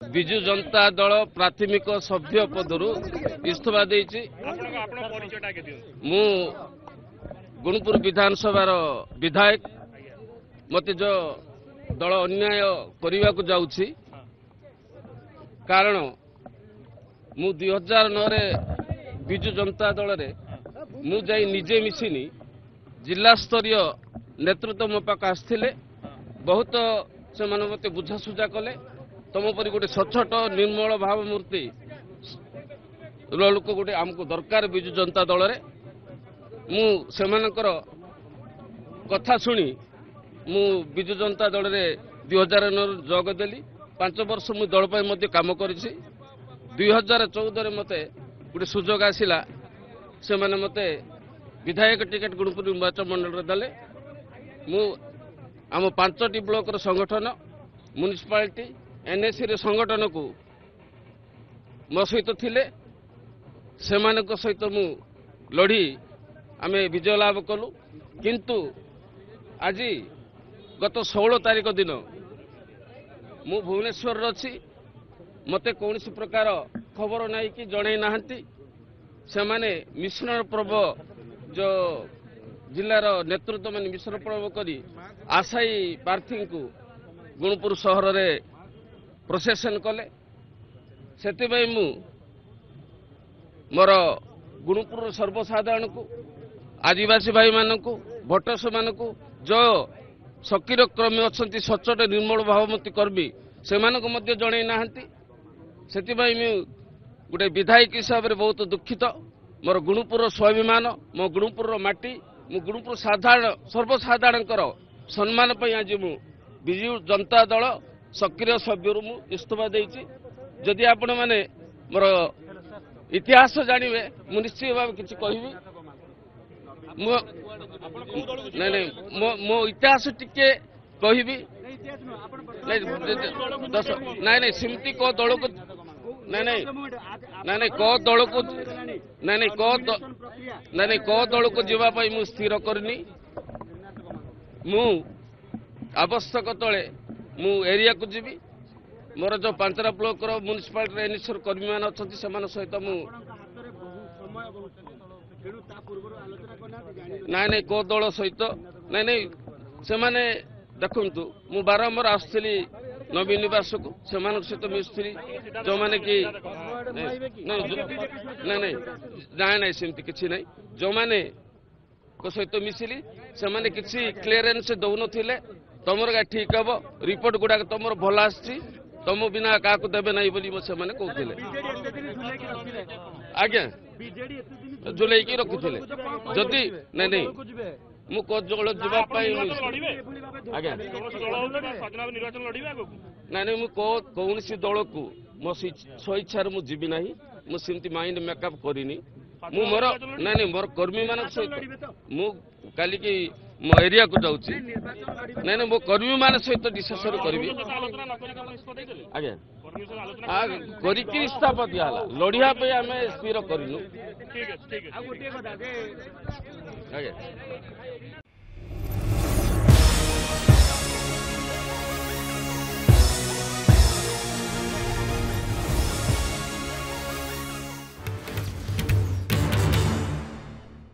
विजु जनता दल प्राथमिक सभ्य पदरु इस्तीफा देछि। मु गुणपुर विधानसभा विधायक मते जो दल अन्याय करने को जाऊँगी कारण मु 2009 रे विजु जनता दल रे मु जाई निजे मिसिनी जिला स्तरीय नेतृत्व मो पाक आसथिले बहुत से मते बुझासुझा कले तुम पर गोटे सचोट निर्मल भावमूर्ति लोक गोटे आमको दरकार विजु जनता दल रे मु सेमानकर कथा शुणी मु विजु जनता दल रे 2009 जोग देली 5 वर्ष मु दल पर मध्य काम करिछि। 2014 रे मते गोटे सुजोग आसिला से माने मते विधायक टिकेट गुणपुर निर्वाचन मंडल रे दले मु आम 5टी ब्लॉक रो संगठन म्युनिसिपालिटी एनएसी रे संगठन को मो सहित थिले सेमानक सहित मु लड़ी आमे विजय लाभ कलु किंतु आज गत 16 तारिख दिन मु भुवनेश्वर अच्छी मते कौन प्रकार खबर नहीं कि जड़े नाहंती से माने मिश्रण पर्व जो जिलार नेतृत्व मान मिश्रण पर्व करी आशायी प्रार्थी को गुणपुर सहर रे प्रोसेसन कले से मु मोर गुणपुर सर्वसाधारण को आदिवासी भाई मान को भोटर्स मान को जो सक्रिय क्रमे अच्छा सचोट निर्मल भावमती कर्मी से जड़े नाहंती से गोटे विधायक हिसाब से बहुत दुखित मोर गुणपुर स्वाभिमान मो गुणपुर माटी मो गुणपुर साधारण सर्वसाधारण सम्मान आज मु विजु जनता दल सक्रिय सभ्य मु इस्तीफा देछि। जदि आपण माने मोर इतिहास जानवे मु निश्चित भाव किछि कहबी मो इतिहास टिके कहबी नहीं सिमती को दल को नहीं को दल को नहीं को दल को जीवाई मु स्थिर करनी मु आवश्यक तले मु एरिया को जीवी मोर जो 5टा ब्लॉक म्युनिसिपालिटी एनएसआर कर्मी मान अच्छा से सहित मु नहीं को दल सहित नहीं से माने देखु मु बारंबार आसली नवीन निवास को से सहित मिसुरी जो मैंने कि नहीं सेमती किसी नहीं जो मैंने को सहित मिसिली से माने किसी क्लियरेंस दौन थे तुमर गा ठीक हम रिपोर्ट गुड़ाक तुम भल आस तुम बिना क्या देवे ना बोली से कहते आज्ञा झुल रखी जदि नहीं मु दल जावाई आज्ञा नहीं मु कौन दल को मो स्वेच्छार मु जीवी ना मुझे माइंड मेकअप करनी मु मोर नहीं मोर कर्मी मान सहित मु काली की मो एरिया को जाऊँ नहीं मो कर्मी मान सहित डिस्कसन करी आज्ञा करी इस्तीफा दिहला लड़िया आम स्थिर करनु आज्ञा